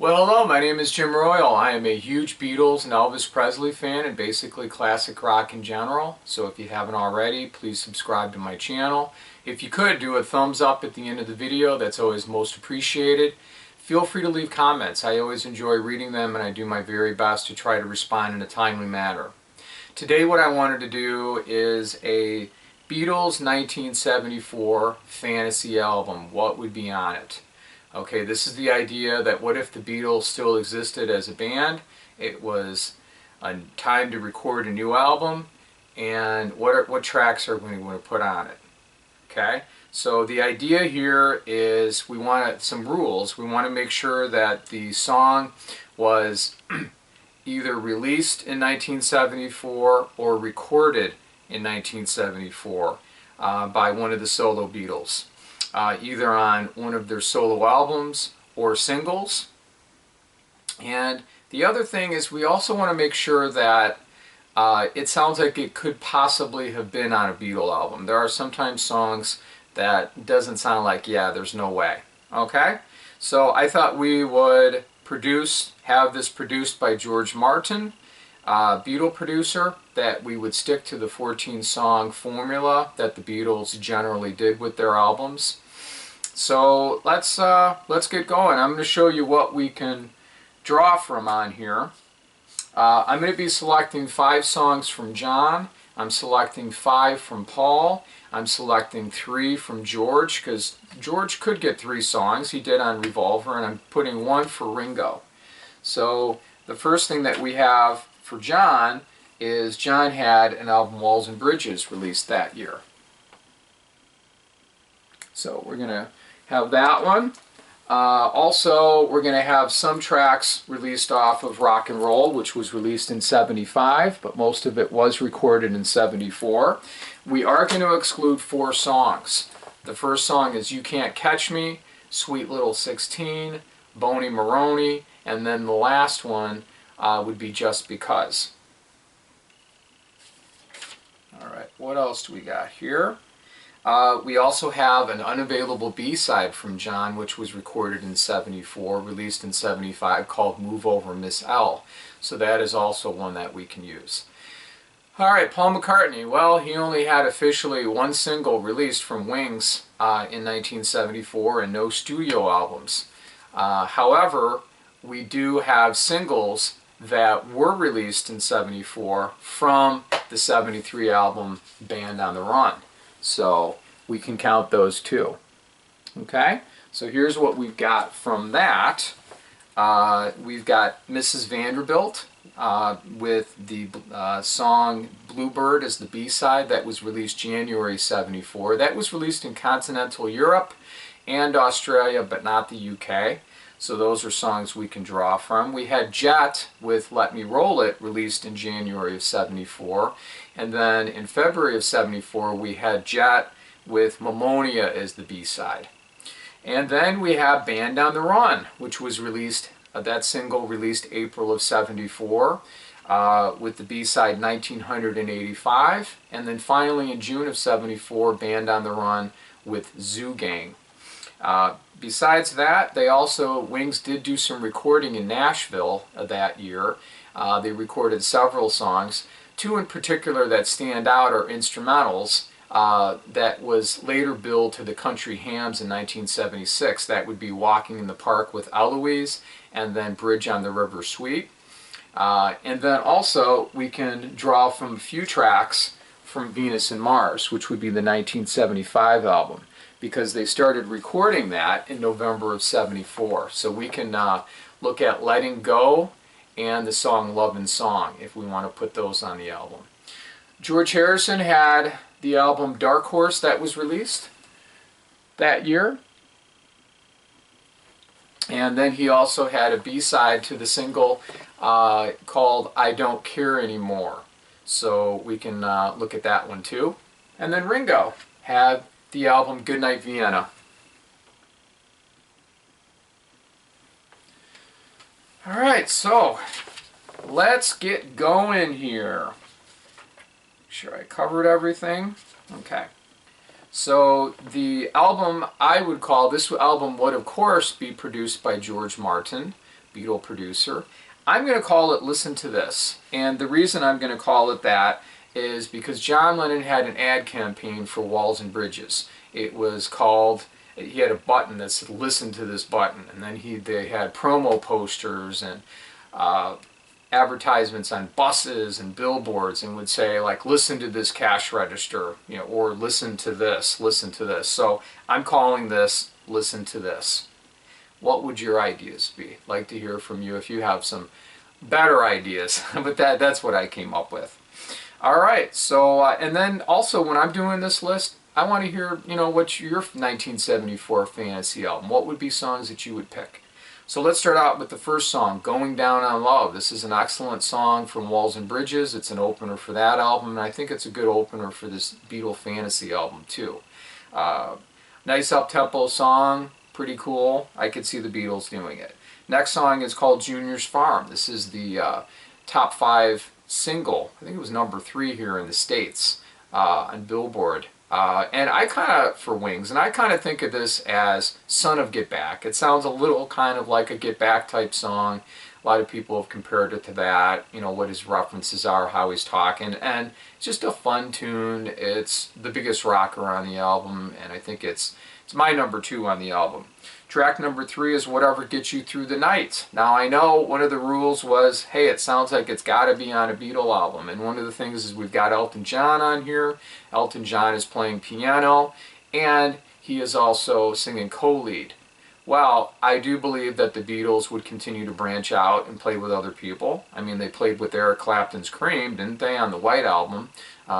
Well, hello, my name is Jim Royal. I am a huge Beatles and Elvis Presley fan and basically classic rock in general. So if you haven't already, please subscribe to my channel. If you could, do a thumbs up at the end of the video. That's always most appreciated. Feel free to leave comments. I always enjoy reading them and I do my very best to try to respond in a timely manner. Today what I wanted to do is a Beatles 1974 fantasy album. What would be on it? Okay, this is the idea that what if the Beatles still existed as a band? It was time to record a new album, and what tracks are we going to put on it? Okay, so the idea here is we want some rules. We want to make sure that the song was either released in 1974 or recorded in 1974 by one of the solo Beatles. Either on one of their solo albums or singles. And the other thing is we also want to make sure that it sounds like it could possibly have been on a Beatle album. There are sometimes songs that doesn't sound like, yeah, there's no way. Okay? So I thought we would have this produced by George Martin, Beatle producer, that we would stick to the 14-song formula that the Beatles generally did with their albums. So let's get going. I'm going to show you what we can draw from on here. I'm going to be selecting 5 songs from John. I'm selecting 5 from Paul. I'm selecting 3 from George, because George could get 3 songs. He did on Revolver, and I'm putting 1 for Ringo. So the first thing that we have for John is John had an album, Walls and Bridges, released that year. So we're going to have that one. Also, we're going to have some tracks released off of Rock and Roll, which was released in '75, but most of it was recorded in '74. We are going to exclude 4 songs. The first song is You Can't Catch Me, Sweet Little 16, Boney Maroney, and then the last one would be Just Because. Alright, what else do we got here? We also have an unavailable B-side from John, which was recorded in '74, released in '75, called Move Over Miss L. So that is also one that we can use. Alright, Paul McCartney. Well, he only had officially 1 single released from Wings in 1974 and no studio albums. However, we do have singles that were released in '74 from the '73 album Band on the Run. So we can count those too. Okay, so here's what we've got from that. We've got Mrs. Vanderbilt with the song Bluebird as the B-side. That was released January '74. That was released in continental Europe and Australia, but not the UK. So those are songs we can draw from. We had Jet with Let Me Roll It, released in January of '74. And then in February of '74, we had Jet with Mammonia as the B-side. And then we have Band on the Run, which was released, that single released April of '74, with the B-side 1985. And then finally in June of '74, Band on the Run with Zoo Gang. Besides that, Wings did do some recording in Nashville that year. They recorded several songs. 2 in particular that stand out are instrumentals that was later billed to the Country Hams in 1976. That would be Walking in the Park with Eloise and then Bridge on the River Sweet. And then also we can draw from a few tracks from Venus and Mars, which would be the 1975 album, because they started recording that in November of '74. So we can look at Letting Go and the song Lovin' Song if we want to put those on the album. George Harrison had the album Dark Horse that was released that year. And then he also had a B-side to the single called I Don't Care Anymore. So we can look at that one too. And then Ringo had the album Goodnight Vienna. Alright, so let's get going here. Make sure I covered everything. Okay. So the album, I would call, this album would of course be produced by George Martin, Beatle producer. I'm going to call it Listen to This. And the reason I'm going to call it that is because John Lennon had an ad campaign for Walls and Bridges. It was called, he had a button that said listen to this button, and then they had promo posters and advertisements on buses and billboards, and would say like listen to this cash register, you know, or listen to this, listen to this. So I'm calling this Listen to This. What would your ideas be? I'd like to hear from you if you have some better ideas, but that's what I came up with. All right, so and then also when I'm doing this list, I want to hear, you know, what's your 1974 fantasy album? What would be songs that you would pick? So let's start out with the first song, Going Down on Love. This is an excellent song from Walls and Bridges. It's an opener for that album, and I think it's a good opener for this Beatle fantasy album too. Nice up-tempo song, pretty cool. I could see the Beatles doing it. Next song is called Junior's Farm. This is the top 5 single. I think it was number 3 here in the States on Billboard. And I kind of, for Wings, and I kind of think of this as Son of Get Back. It sounds a little kind of like a Get Back type song. A lot of people have compared it to that, you know, what his references are, how he's talking, and it's just a fun tune. It's the biggest rocker on the album, and I think it's my number 2 on the album. Track number 3 is Whatever Gets You Through the Night. Now I know one of the rules was, hey, it sounds like it's got to be on a Beatle album, and one of the things is we've got Elton John on here. Elton John is playing piano, and he is also singing co-lead. Well, I do believe that the Beatles would continue to branch out and play with other people. I mean, they played with Eric Clapton's Cream, didn't they, on the White Album?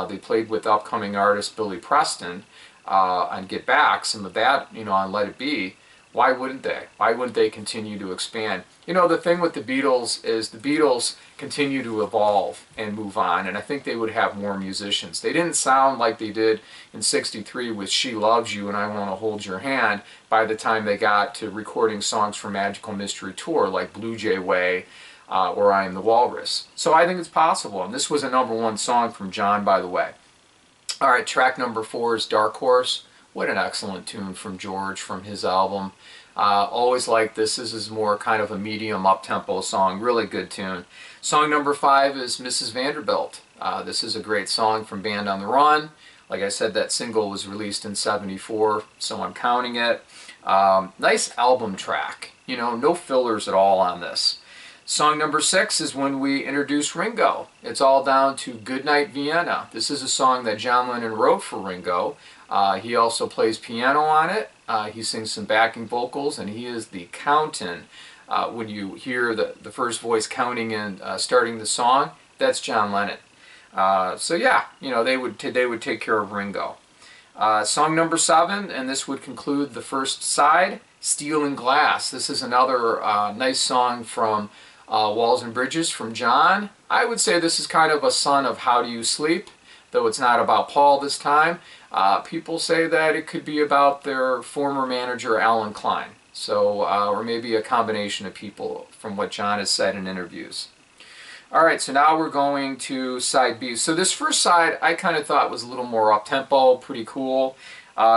They played with upcoming artist Billy Preston on Get Back, some of that, you know, on Let It Be. Why wouldn't they? Why wouldn't they continue to expand? You know, the thing with the Beatles is the Beatles continue to evolve and move on, and I think they would have more musicians. They didn't sound like they did in '63 with She Loves You and I Want to Hold Your Hand by the time they got to recording songs for Magical Mystery Tour like Blue Jay Way or I Am the Walrus. So I think it's possible, and this was a #1 song from John, by the way. All right, track number 4 is Dark Horse. What an excellent tune from George from his album. Always like this. This is more kind of a medium up-tempo song. Really good tune. Song number 5 is Mrs. Vanderbilt. This is a great song from Band on the Run. Like I said, that single was released in '74, so I'm counting it. Nice album track. You know, no fillers at all on this. Song number 6 is when we introduce Ringo. It's all down to Goodnight Vienna. This is a song that John Lennon wrote for Ringo. He also plays piano on it. He sings some backing vocals, and he is the countin'. When you hear the first voice counting and starting the song, that's John Lennon. So yeah, you know, they would take care of Ringo. Song number 7, and this would conclude the first side, Steel and Glass. This is another nice song from Walls and Bridges from John. I would say this is kind of a son of How Do You Sleep, though it's not about Paul this time. People say that it could be about their former manager, Alan Klein. So, or maybe a combination of people from what John has said in interviews. All right, so now we're going to side B. So this first side I kind of thought was a little more up-tempo, pretty cool.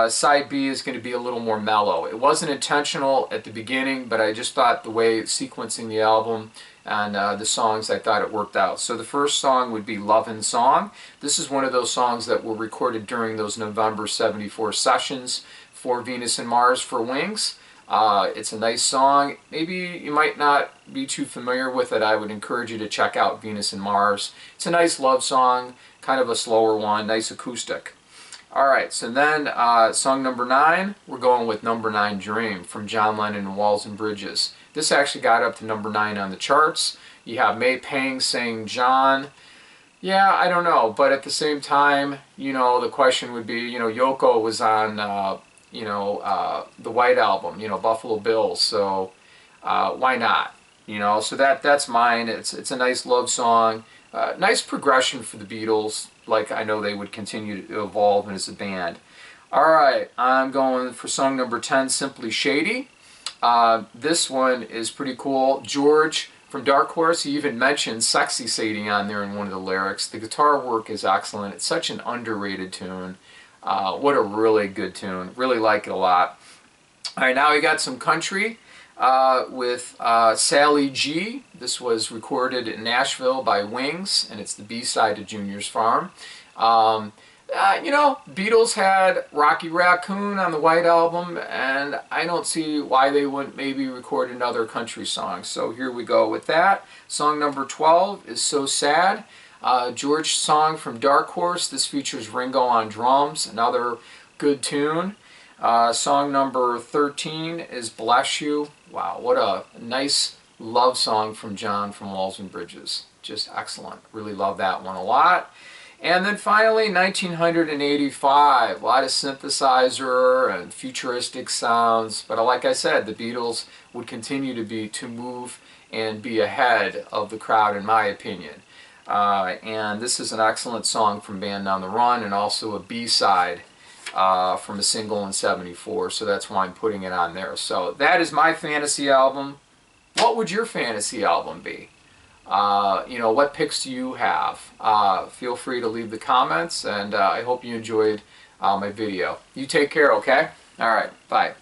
Side B is going to be a little more mellow. It wasn't intentional at the beginning, but I just thought the way it's sequencing the album and the songs, I thought it worked out. So the first song would be Lovin' Song. This is one of those songs that were recorded during those November '74 sessions for Venus and Mars for Wings. It's a nice song. Maybe you might not be too familiar with it. I would encourage you to check out Venus and Mars. It's a nice love song, kind of a slower one, nice acoustic. Alright, so then song number 9, we're going with Number 9 Dream from John Lennon and Walls and Bridges. This actually got up to number 9 on the charts. You have May Pang saying John. Yeah, I don't know, but at the same time, you know, the question would be, you know, Yoko was on, the White Album, you know, Buffalo Bills, so why not? You know, so that's mine. It's a nice love song, nice progression for the Beatles. Like I know they would continue to evolve as a band. All right, I'm going for song number 10, Simply Shady. This one is pretty cool. George from Dark Horse, he even mentioned Sexy Sadie on there in one of the lyrics. The guitar work is excellent. It's such an underrated tune. What a really good tune. Really like it a lot. All right, now we got some country. with Sally G. This was recorded in Nashville by Wings, and it's the B-side to Junior's Farm. You know, Beatles had Rocky Raccoon on the White Album, and I don't see why they wouldn't maybe record another country song. So here we go with that. Song number 12 is So Sad. George song from Dark Horse. This features Ringo on drums, another good tune. Song number 13 is Bless You. Wow, what a nice love song from John from Walls and Bridges. Just excellent. Really love that one a lot. And then finally, 1985. A lot of synthesizer and futuristic sounds. But like I said, the Beatles would continue to move and be ahead of the crowd, in my opinion. And this is an excellent song from Band on the Run, and also a B-side from a single in '74, so that's why I'm putting it on there. So that is my fantasy album. What would your fantasy album be? You know, what picks do you have? Feel free to leave the comments, and I hope you enjoyed my video. You take care, okay? All right, bye.